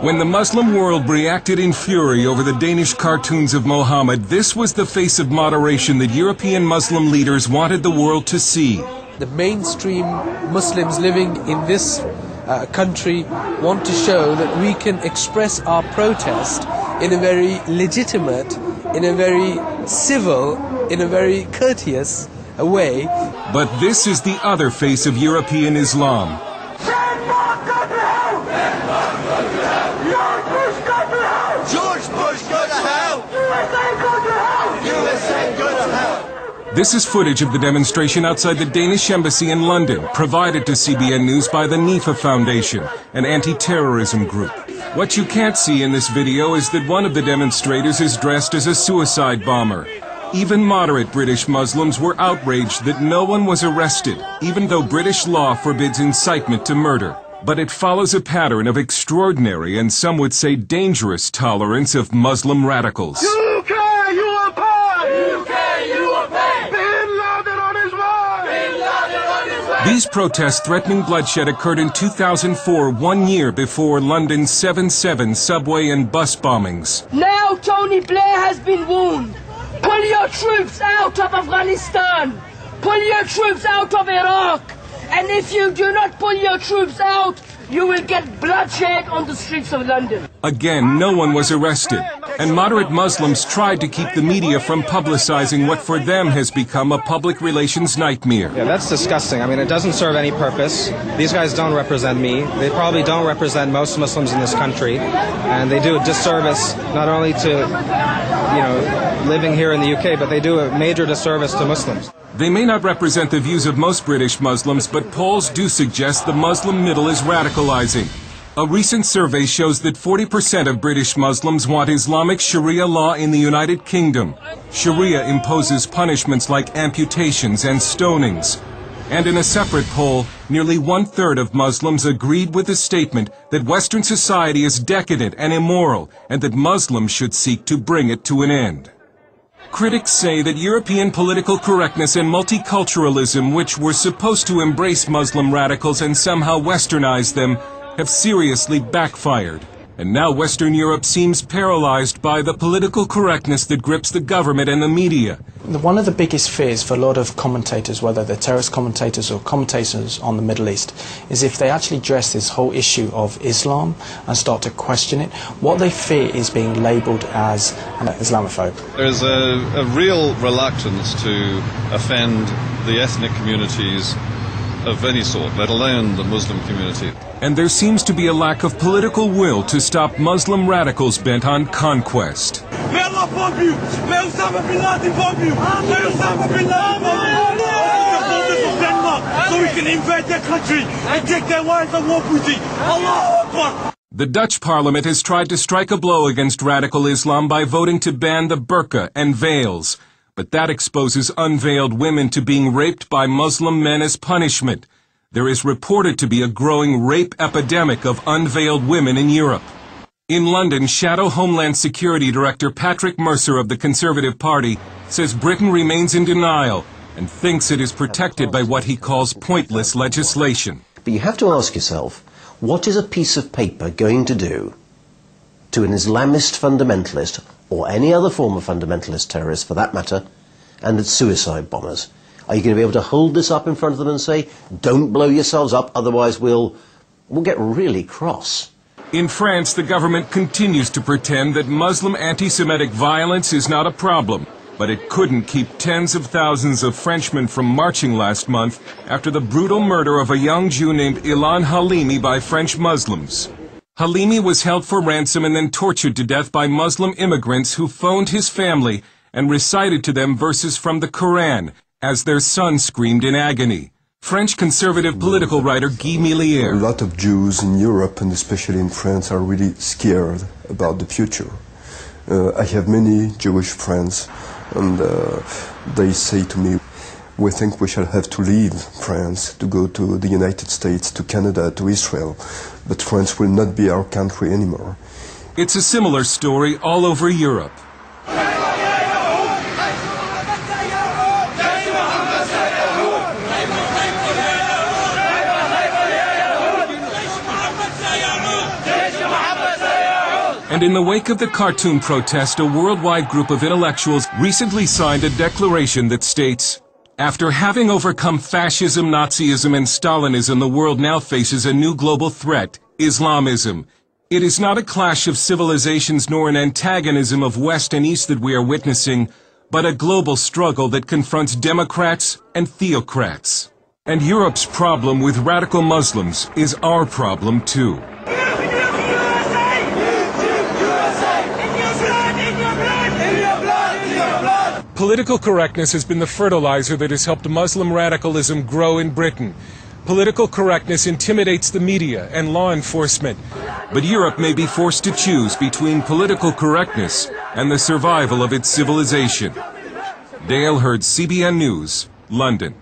When the Muslim world reacted in fury over the Danish cartoons of Mohammed, this was the face of moderation that European Muslim leaders wanted the world to see. The mainstream Muslims living in this country want to show that we can express our protest in a very legitimate, in a very civil, in a very courteous way. But this is the other face of European Islam. This is footage of the demonstration outside the Danish embassy in London, provided to CBN News by the NIFA Foundation, an anti-terrorism group. What you can't see in this video is that one of the demonstrators is dressed as a suicide bomber. Even moderate British Muslims were outraged that no one was arrested, even though British law forbids incitement to murder. But it follows a pattern of extraordinary and some would say dangerous tolerance of Muslim radicals. UK, you are paid! UK, you are paid! Bin Laden on his way! Bin Laden on his way! These protests threatening bloodshed occurred in 2004, 1 year before London's 7/7 subway and bus bombings. Now Tony Blair has been warned. Pull your troops out of Afghanistan. Pull your troops out of Iraq. And if you do not pull your troops out, you will get bloodshed on the streets of London. Again, no one was arrested, and moderate Muslims tried to keep the media from publicizing what for them has become a public relations nightmare. Yeah, that's disgusting. I mean, it doesn't serve any purpose. These guys don't represent me. They probably don't represent most Muslims in this country, and they do a disservice not only to, living here in the UK, but they do a major disservice to Muslims. They may not represent the views of most British Muslims, but polls do suggest the Muslim middle is radicalizing. A recent survey shows that 40% of British Muslims want Islamic Sharia law in the United Kingdom. Sharia imposes punishments like amputations and stonings. And in a separate poll, nearly 1/3 of Muslims agreed with the statement that Western society is decadent and immoral, and that Muslims should seek to bring it to an end. Critics say that European political correctness and multiculturalism, which were supposed to embrace Muslim radicals and somehow westernize them, have seriously backfired. And now Western Europe seems paralyzed by the political correctness that grips the government and the media. One of the biggest fears for a lot of commentators, whether they're terrorist commentators or commentators on the Middle East, is if they actually address this whole issue of Islam and start to question it, what they fear is being labelled as an Islamophobe. There's a real reluctance to offend the ethnic communities of any sort, let alone the Muslim community. And there seems to be a lack of political will to stop Muslim radicals bent on conquest. May Allah bomb you! May Osama bin Laden bomb you! May Osama bin Laden bomb you! So we can invade their country and take their wives and war booty! Allahu Akbar! The Dutch parliament has tried to strike a blow against radical Islam by voting to ban the burqa and veils. But that exposes unveiled women to being raped by Muslim men as punishment. There is reported to be a growing rape epidemic of unveiled women in Europe. In London, Shadow Homeland Security Director Patrick Mercer of the Conservative Party says Britain remains in denial and thinks it is protected by what he calls pointless legislation. But you have to ask yourself, what is a piece of paper going to do to an Islamist fundamentalist, or any other form of fundamentalist terrorist for that matter, and its suicide bombers? Are you going to be able to hold this up in front of them and say, don't blow yourselves up, otherwise we'll get really cross? In France, the government continues to pretend that Muslim anti-Semitic violence is not a problem, but it couldn't keep tens of thousands of Frenchmen from marching last month after the brutal murder of a young Jew named Ilan Halimi by French Muslims. Halimi was held for ransom and then tortured to death by Muslim immigrants who phoned his family and recited to them verses from the Quran as their son screamed in agony. French conservative political writer Guy Milliere. A lot of Jews in Europe, and especially in France, are really scared about the future. I have many Jewish friends, and they say to me, we think we shall have to leave France to go to the United States, to Canada, to Israel, but France will not be our country anymore. It's a similar story all over Europe. And in the wake of the cartoon protest, a worldwide group of intellectuals recently signed a declaration that states, "After having overcome fascism, Nazism, and Stalinism, the world now faces a new global threat, Islamism. It is not a clash of civilizations nor an antagonism of West and East that we are witnessing, but a global struggle that confronts democrats and theocrats. And Europe's problem with radical Muslims is our problem too." Political correctness has been the fertilizer that has helped Muslim radicalism grow in Britain. Political correctness intimidates the media and law enforcement. But Europe may be forced to choose between political correctness and the survival of its civilization. Dale Hurd, CBN News, London.